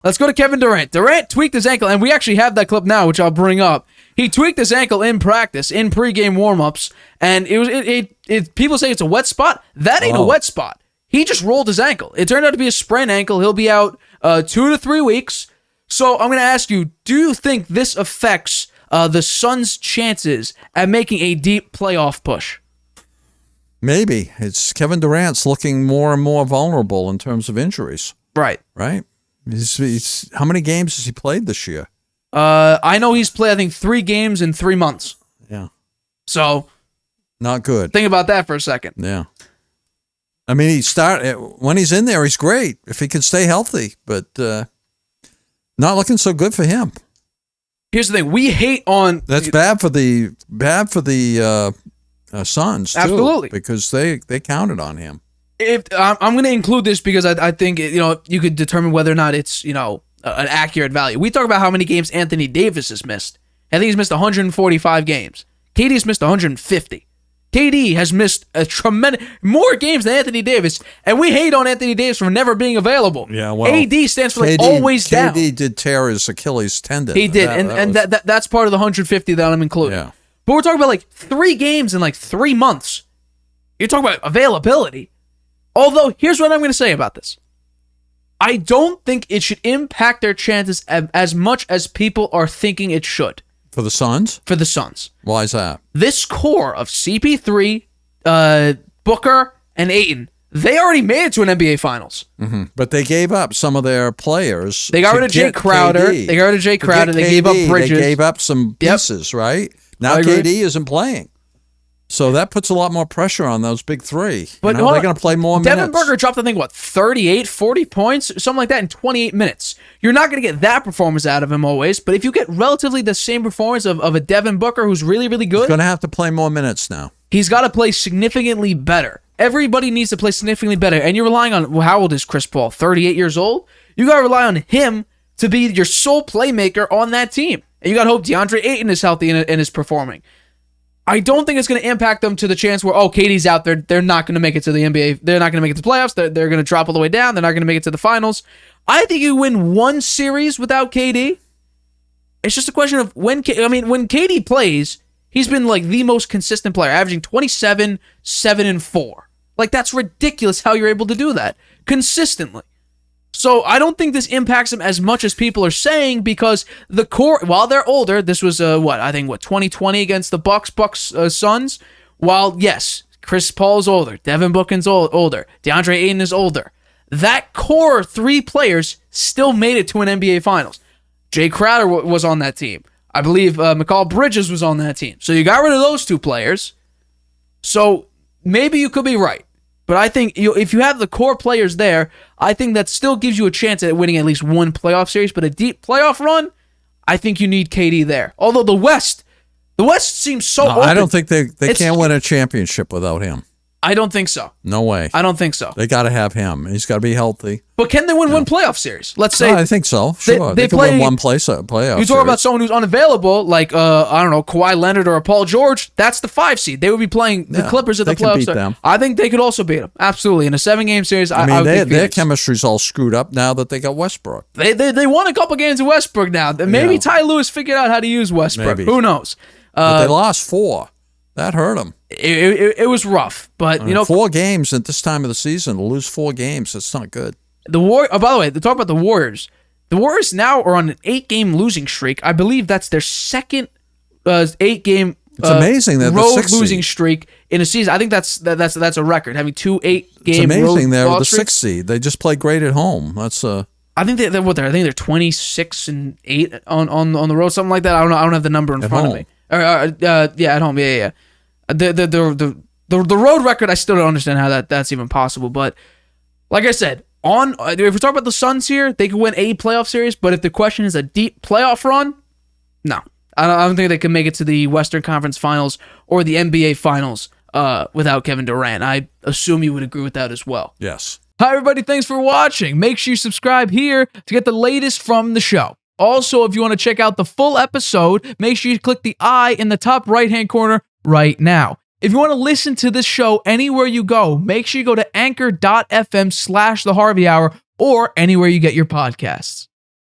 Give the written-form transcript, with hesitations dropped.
Let's go to Kevin Durant. Durant tweaked his ankle, and we actually have that clip now, which I'll bring up. He tweaked his ankle in practice, in pregame warmups, and people say it's a wet spot. That ain't a wet spot. He just rolled his ankle. It turned out to be a sprained ankle. He'll be out 2 to 3 weeks. So I'm going to ask you, do you think this affects the Suns' chances at making a deep playoff push? Maybe. It's Kevin Durant's looking more and more vulnerable in terms of injuries. Right. He's how many games has he played this year? I know he's played, I think, 3 games in 3 months. Yeah. So. Not good. Think about that for a second. Yeah. I mean, when he's in there, he's great if he can stay healthy, but not looking so good for him. Here's the thing: we hate on. That's bad for the Suns, too, absolutely, because they counted on him. If I'm going to include this because I think you could determine whether or not it's an accurate value. We talk about how many games Anthony Davis has missed. I think he's missed 145 games. KD's missed 150. KD has missed a tremendous more games than Anthony Davis, and we hate on Anthony Davis for never being available. Yeah, well, AD stands for always down. KD did tear his Achilles tendon. He did, that's part of the 150 that I'm including. Yeah. But we're talking about 3 games in 3 months. You're talking about availability. Although, here's what I'm going to say about this. I don't think it should impact their chances as much as people are thinking it should. For the Suns? For the Suns. Why is that? This core of CP3, Booker, and Ayton, they already made it to an NBA Finals. Mm-hmm. But they gave up some of their players. They got rid of Jay Crowder. KD. They got rid of Jay Crowder. They gave up Bridges. They gave up some pieces, right? Now KD isn't playing. So that puts a lot more pressure on those big 3. But they're going to play more minutes. Devin Booker dropped, I think, 38, 40 points, something like that in 28 minutes. You're not going to get that performance out of him always, but if you get relatively the same performance of a Devin Booker who's really, really good... He's going to have to play more minutes now. He's got to play significantly better. Everybody needs to play significantly better, and you're relying on... Well, how old is Chris Paul? 38 years old? You got to rely on him to be your sole playmaker on that team. And you got to hope DeAndre Ayton is healthy and is performing. I don't think it's going to impact them to the chance where, KD's out there. They're not going to make it to the NBA. They're not going to make it to the playoffs. They're going to drop all the way down. They're not going to make it to the finals. I think you win 1 series without KD. It's just a question of when KD plays, he's been the most consistent player, averaging 27, 7, and 4. That's ridiculous how you're able to do that consistently. So I don't think this impacts them as much as people are saying because the core, while they're older, this was 2020 against the Bucks Suns. While yes, Chris Paul's older, Devin Booker's older, DeAndre Ayton is older. That core 3 players still made it to an NBA Finals. Jay Crowder was on that team. I believe Mikal Bridges was on that team. So you got rid of those 2 players. So maybe you could be right. But I think if you have the core players there, I think that still gives you a chance at winning at least 1 playoff series. But a deep playoff run, I think you need KD there. Although the West seems so open. I don't think they can't win a championship without him. I don't think so. No way. I don't think so. They got to have him. He's got to be healthy. But can they win 1 playoff series? Let's say. I think so. Sure. They can win 1 playoff You talk about someone who's unavailable, like, Kawhi Leonard or a Paul George. That's the 5 seed. They would be playing the Clippers at the playoffs. Beat them. I think they could also beat them. Absolutely. In a 7-game series, their chemistry's all screwed up now that they got Westbrook. They won a couple games with Westbrook now. Maybe Ty Lue figured out how to use Westbrook. Maybe. Who knows? But they lost 4. That hurt them. It was rough, but 4 games at this time of the season, to lose 4 games, it's not good. By the way, to talk about the Warriors. The Warriors now are on an 8-game losing streak. I believe that's their second 8-game. It's amazing that road losing streak in a season. I think that's a record, having 2 8-game. It's amazing they're the streaks. 6th seed. They just play great at home. That's I think they're 26-8 on the road, something like that. I don't have the number in front of me. At home. Yeah. The road record, I still don't understand how that's even possible. But like I said, if we're talking about the Suns here, they could win a playoff series. But if the question is a deep playoff run, no, I don't think they can make it to the Western Conference Finals or the NBA Finals without Kevin Durant. I assume you would agree with that as well. Yes. Hi everybody, thanks for watching. Make sure you subscribe here to get the latest from the show. Also, if you want to check out the full episode, make sure you click the I in the top right-hand corner right now. If you want to listen to this show anywhere you go, make sure you go to anchor.fm/The Harvey Hour or anywhere you get your podcasts.